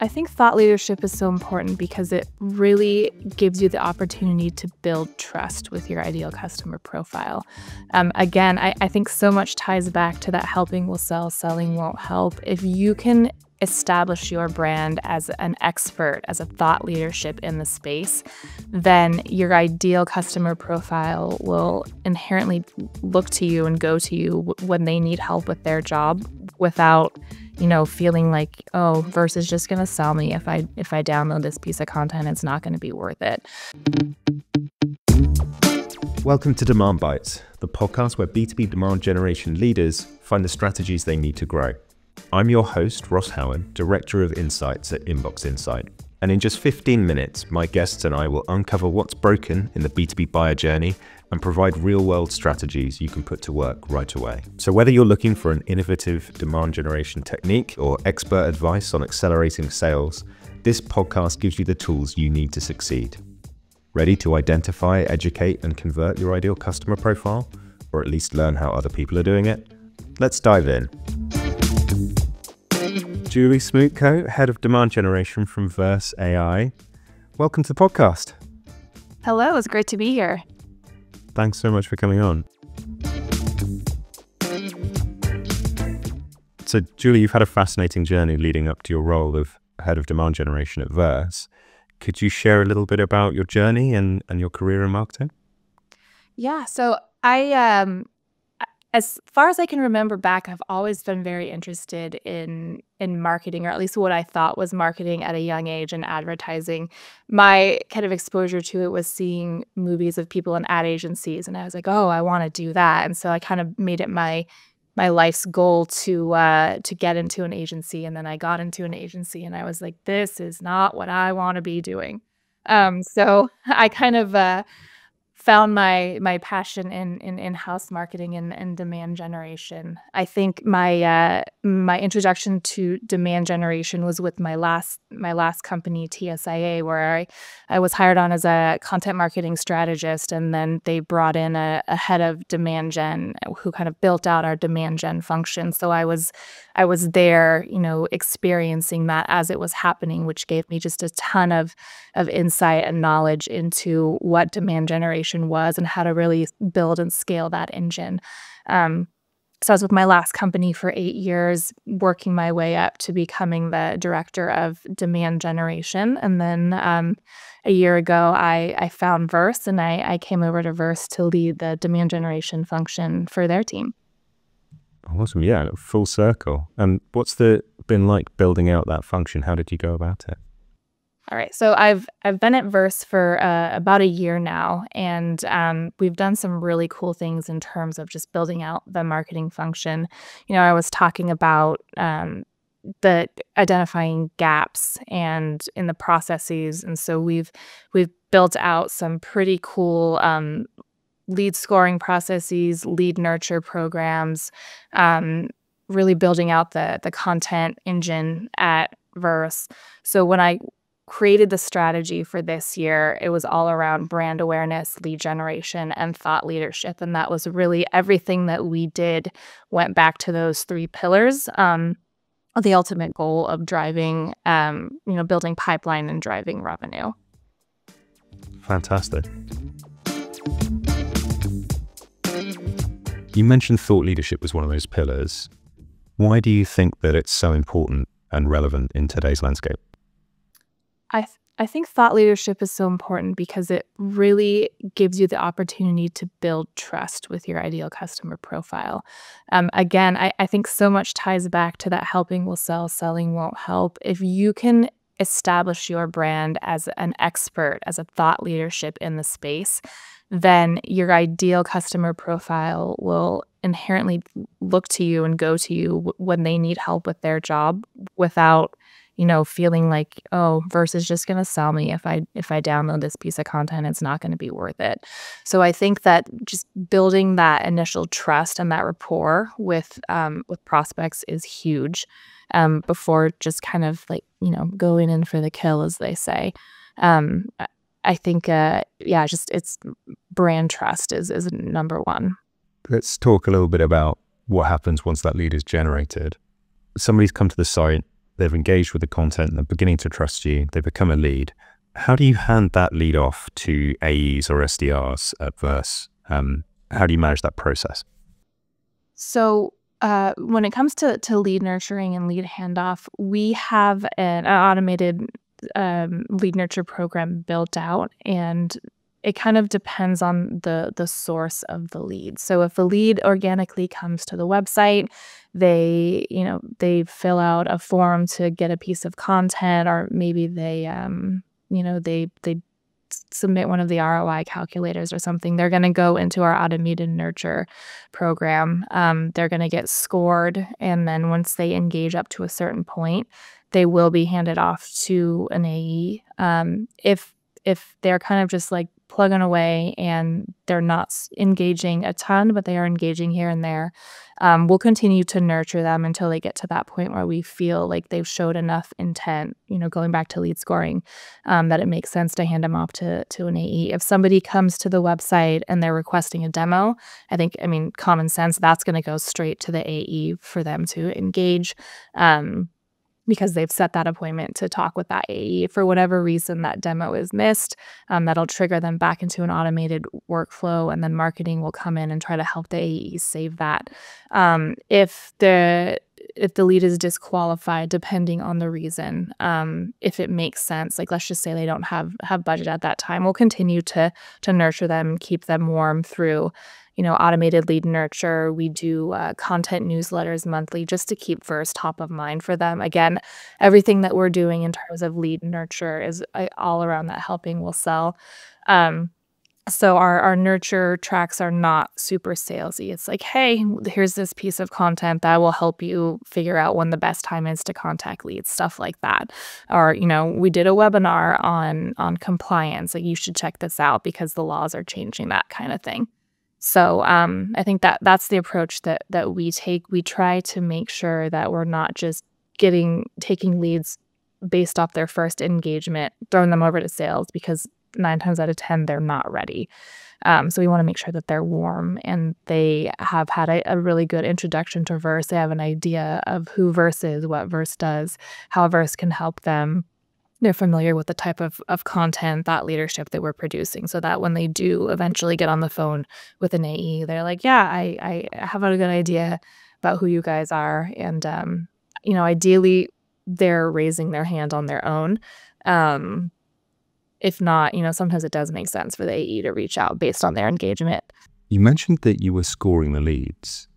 I think thought leadership is so important because it really gives you the opportunity to build trust with your ideal customer profile. Again, I think so much ties back to that helping will sell, selling won't help. If you can establish your brand as an expert, as a thought leadership in the space, then your ideal customer profile will inherently look to you and go to you when they need help with their job without feeling like, oh, Verse is just going to sell me. If I download this piece of content, it's not going to be worth it. Welcome to Demand Bites, the podcast where B2B demand generation leaders find the strategies they need to grow. I'm your host, Ross Howard, Director of Insights at Inbox Insight. And in just 15 minutes, my guests and I will uncover what's broken in the B2B buyer journey and provide real-world strategies you can put to work right away. So whether you're looking for an innovative demand generation technique or expert advice on accelerating sales, this podcast gives you the tools you need to succeed. Ready to identify, educate, and convert your ideal customer profile, or at least learn how other people are doing it? Let's dive in. Julie Smutko, Head of Demand Generation from Verse.ai. Welcome to the podcast. Hello, it's great to be here. Thanks so much for coming on. So, Julie, you've had a fascinating journey leading up to your role of Head of Demand Generation at Verse. Could you share a little bit about your journey and your career in marketing? Yeah, so as far as I can remember back, I've always been very interested in marketing, or at least what I thought was marketing at a young age, and advertising. My kind of exposure to it was seeing movies of people in ad agencies, and I was like, oh, I want to do that. And so I kind of made it my life's goal to get into an agency. And then I got into an agency, and I was like, this is not what I want to be doing. So I kind of found my passion in in-house marketing and demand generation. I think my introduction to demand generation was with my last company, TSIA, where I was hired on as a content marketing strategist, and then they brought in a head of demand gen who kind of built out our demand gen function. So I was there, experiencing that as it was happening, which gave me just a ton of insight and knowledge into what demand generation was and how to really build and scale that engine. So I was with my last company for 8 years, working my way up to becoming the director of demand generation. And then a year ago, I found Verse, and I came over to Verse to lead the demand generation function for their team. Awesome. Yeah, full circle. And what's been like building out that function? How did you go about it? All right, so I've been at Verse for about a year now, and we've done some really cool things in terms of just building out the marketing function. I was talking about the identifying gaps and in the processes, and so we've built out some pretty cool lead scoring processes, lead nurture programs, really building out the content engine at Verse. So when I created the strategy for this year, it was all around brand awareness, lead generation, and thought leadership. And that was really everything that we did went back to those 3 pillars. The ultimate goal of driving, building pipeline and driving revenue. Fantastic. You mentioned thought leadership was one of those pillars. Why do you think that it's so important and relevant in today's landscape? I think thought leadership is so important because it really gives you the opportunity to build trust with your ideal customer profile. Again, I think so much ties back to that helping will sell, selling won't help. If you can establish your brand as an expert, as a thought leadership in the space, then your ideal customer profile will inherently look to you and go to you when they need help with their job without feeling like, oh, Verse is just going to sell me. If I download this piece of content, it's not going to be worth it. So I think that just building that initial trust and that rapport with prospects is huge before just kind of like, going in for the kill, as they say. I think, just it's brand trust is number one. Let's talk a little bit about what happens once that lead is generated. Somebody's come to the site, they've engaged with the content, and they're beginning to trust you, they become a lead. How do you hand that lead off to AEs or SDRs at Verse? How do you manage that process? So when it comes to lead nurturing and lead handoff, we have an automated lead nurture program built out, and it kind of depends on the source of the lead. So if a lead organically comes to the website, they fill out a form to get a piece of content, or maybe they submit one of the ROI calculators or something. They're going to go into our automated nurture program. They're going to get scored, and then once they engage up to a certain point, they will be handed off to an AE. If they're kind of just like plugging away and they're not engaging a ton, but they are engaging here and there, we'll continue to nurture them until they get to that point where we feel like they've showed enough intent, going back to lead scoring, that it makes sense to hand them off to an AE. If somebody comes to the website and they're requesting a demo, common sense, that's going to go straight to the AE for them to engage. Because they've set that appointment to talk with that AE. For whatever reason that demo is missed, that'll trigger them back into an automated workflow, and then marketing will come in and try to help the AE save that. If the lead is disqualified, depending on the reason, if it makes sense, like let's just say they don't have budget at that time, we'll continue to nurture them, keep them warm through automated lead nurture. We do content newsletters monthly just to keep Verse top of mind for them. Again, everything that we're doing in terms of lead nurture is all around that helping will sell. So our nurture tracks are not super salesy. It's like, hey, here's this piece of content that will help you figure out when the best time is to contact leads, stuff like that. Or, we did a webinar on compliance. Like, you should check this out because the laws are changing, that kind of thing. So I think that's the approach that we take. We try to make sure that we're not just taking leads based off their first engagement, throwing them over to sales, because 9 times out of 10, they're not ready. So we want to make sure that they're warm and they have had a really good introduction to Verse. They have an idea of who Verse is, what Verse does, how Verse can help them. They're familiar with the type of content, thought leadership that we're producing, so that when they do eventually get on the phone with an AE, they're like, yeah, I have a good idea about who you guys are. And, ideally, they're raising their hand on their own. If not, sometimes it does make sense for the AE to reach out based on their engagement. You mentioned that you were scoring the leads.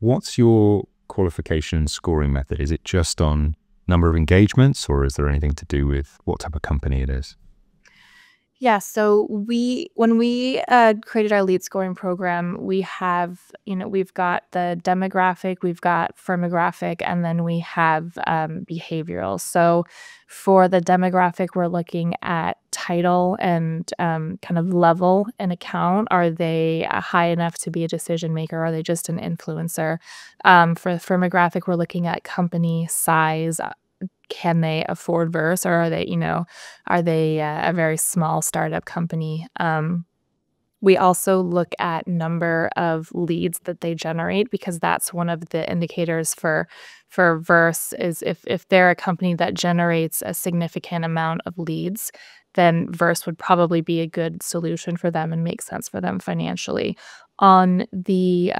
What's your qualification scoring method? Is it just on number of engagements, or is there anything to do with what type of company it is? Yeah, so when we created our lead scoring program, we have, we've got the demographic, we've got firmographic, and then we have behavioral. So for the demographic, we're looking at title and kind of level in account. Are they high enough to be a decision maker? Or are they just an influencer? For the firmographic, we're looking at company size. Can they afford Verse, or are they a very small startup company? We also look at number of leads that they generate, because that's one of the indicators for Verse. Is if they're a company that generates a significant amount of leads, then Verse would probably be a good solution for them and make sense for them financially. On the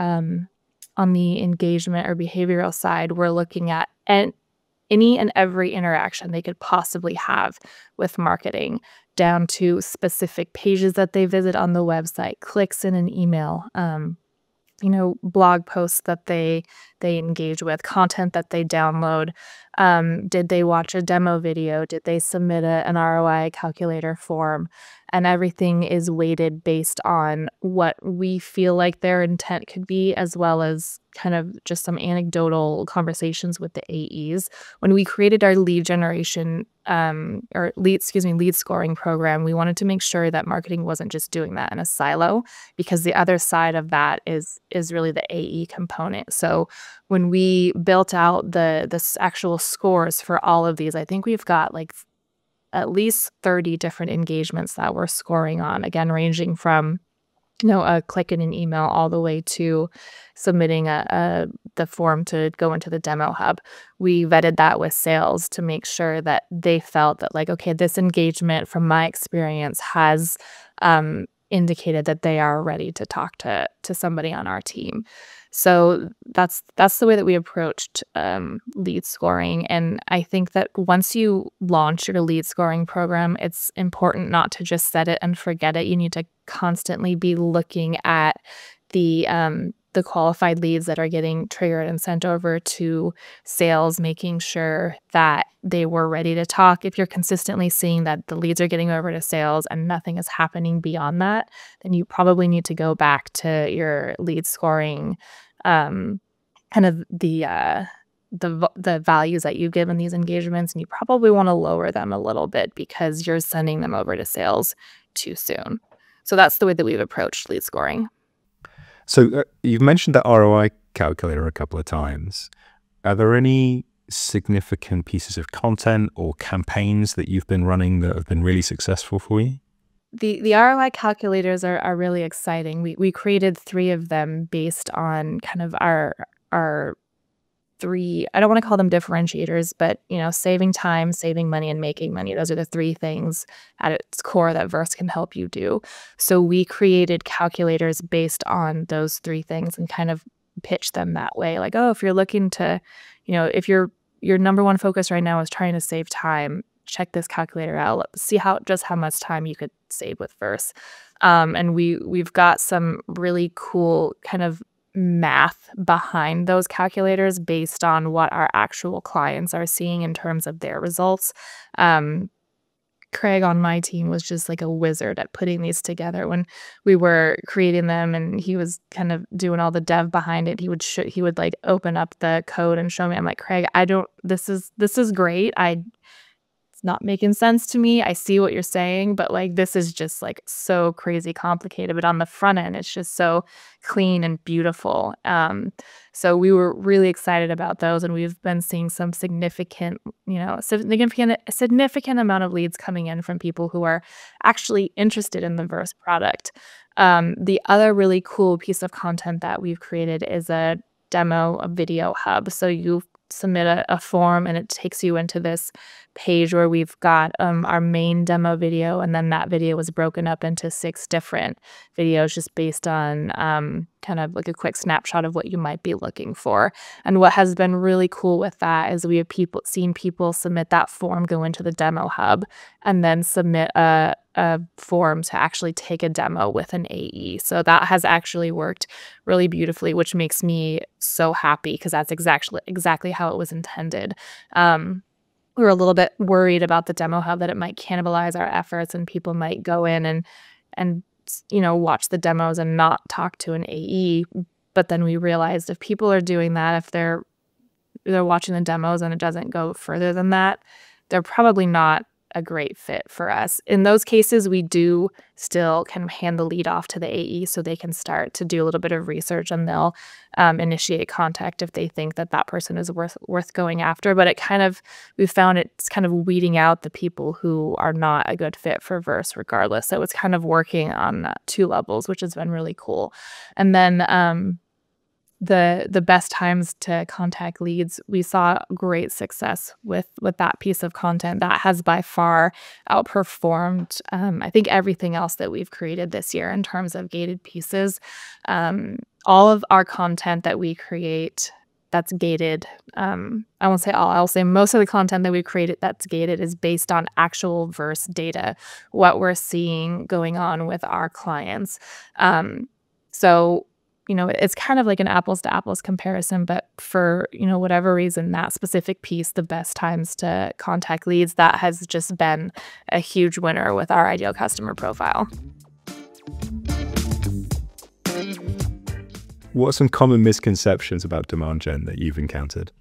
engagement or behavioral side, we're looking at any and every interaction they could possibly have with marketing, down to specific pages that they visit on the website, clicks in an email, blog posts that they engage with, content that they download. Did they watch a demo video? Did they submit an ROI calculator form? And everything is weighted based on what we feel like their intent could be, as well as kind of just some anecdotal conversations with the AEs. When we created our lead generation lead scoring program, we wanted to make sure that marketing wasn't just doing that in a silo, because the other side of that is really the AE component. So when we built out the actual scores for all of these, I think we've got like at least 30 different engagements that we're scoring on, again, ranging from a click in an email all the way to submitting the form to go into the demo hub. We vetted that with sales to make sure that they felt that like, okay, this engagement from my experience has indicated that they are ready to talk to somebody on our team. So that's the way that we approached lead scoring. And I think that once you launch your lead scoring program, it's important not to just set it and forget it. You need to constantly be looking at the qualified leads that are getting triggered and sent over to sales, making sure that they were ready to talk. If you're consistently seeing that the leads are getting over to sales and nothing is happening beyond that, then you probably need to go back to your lead scoring, um, kind of the values that you've given these engagements, and you probably want to lower them a little bit because you're sending them over to sales too soon. So that's the way that we've approached lead scoring. So you've mentioned that ROI calculator a couple of times. Are there any significant pieces of content or campaigns that you've been running that have been really successful for you? The ROI calculators are really exciting. We created 3 of them based on kind of our 3, I don't wanna call them differentiators, but, saving time, saving money, and making money. Those are the 3 things at its core that Verse can help you do. So we created calculators based on those 3 things and kind of pitched them that way. Like, "Oh, if you're looking to," if your number 1 focus right now is trying to save time, check this calculator out. Let's see how much time you could save with Verse. And we've got some really cool kind of math behind those calculators based on what our actual clients are seeing in terms of their results. Um, Craig on my team was just like a wizard at putting these together when we were creating them, and he was kind of doing all the dev behind it. He would like open up the code and show me. I'm like, Craig, I don't. This is great. It's not making sense to me. I see what you're saying, but like this is just like so crazy complicated. But on the front end, it's just so clean and beautiful. So we were really excited about those, and we've been seeing some significant amount of leads coming in from people who are actually interested in the Verse product. The other really cool piece of content that we've created is a video hub. So you submit a form and it takes you into this page where we've got our main demo video, and then that video was broken up into 6 different videos just based on kind of like a quick snapshot of what you might be looking for. And what has been really cool with that is we have seen people submit that form, go into the demo hub, and then submit a form to actually take a demo with an AE. So that has actually worked really beautifully, which makes me so happy because that's exactly how it was intended. We were a little bit worried about the demo hub that it might cannibalize our efforts and people might go in and watch the demos and not talk to an AE. But then we realized if people are doing that, if they're watching the demos and it doesn't go further than that, they're probably not a great fit for us. In those cases, we do still kind of hand the lead off to the AE so they can start to do a little bit of research, and they'll initiate contact if they think that that person is worth going after. But we found it's kind of weeding out the people who are not a good fit for Verse regardless. So it's kind of working on 2 levels, which has been really cool. And then the best times to contact leads, we saw great success with that piece of content. That has by far outperformed, I think, everything else that we've created this year in terms of gated pieces. All of our content that we create that's gated, I won't say all, I'll say most of the content that we created that's gated is based on actual Verse data, what we're seeing going on with our clients. So it's kind of like an apples to apples comparison, but for, whatever reason, that specific piece, the best times to contact leads, that has just been a huge winner with our ideal customer profile. What are some common misconceptions about demand gen that you've encountered?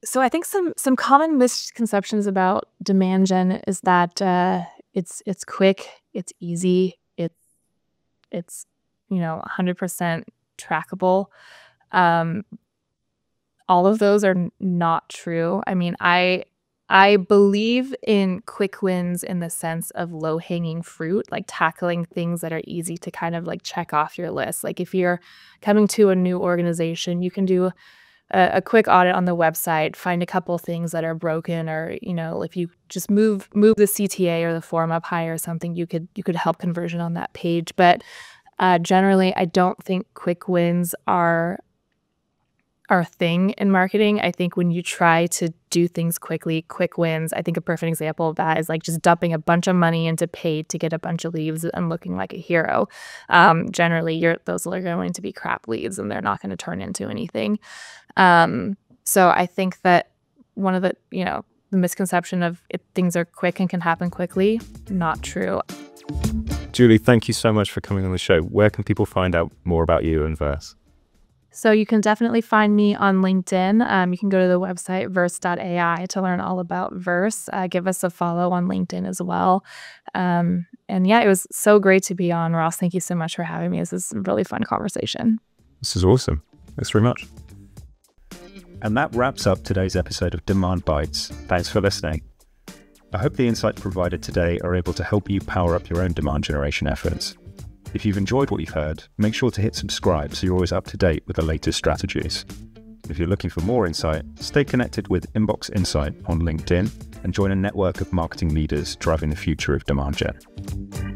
So I think some common misconceptions about demand gen is that it's quick, it's easy, it's 100% trackable. All of those are not true. I mean, I I believe in quick wins in the sense of low-hanging fruit, like tackling things that are easy to kind of like check off your list. Like if you're coming to a new organization, you can do a quick audit on the website, find a couple things that are broken, or if you just move the CTA or the form up higher or something, you could help conversion on that page. But generally, I don't think quick wins are our thing in marketing. I think when you try to do things quickly, quick wins, I think a perfect example of that is like just dumping a bunch of money into paid to get a bunch of leads and looking like a hero. Generally, those are going to be crap leads and they're not going to turn into anything. So I think that one of the misconception of things are quick and can happen quickly, not true. Julie, thank you so much for coming on the show. Where can people find out more about you and Verse? So you can definitely find me on LinkedIn. You can go to the website Verse.ai to learn all about Verse. Give us a follow on LinkedIn as well. And yeah, it was so great to be on, Ross. Thank you so much for having me. This is a really fun conversation. This is awesome. Thanks very much. And that wraps up today's episode of Demand Bites. Thanks for listening. I hope the insights provided today are able to help you power up your own demand generation efforts. If you've enjoyed what you've heard, make sure to hit subscribe so you're always up to date with the latest strategies. If you're looking for more insight, stay connected with Inbox Insight on LinkedIn and join a network of marketing leaders driving the future of demand gen.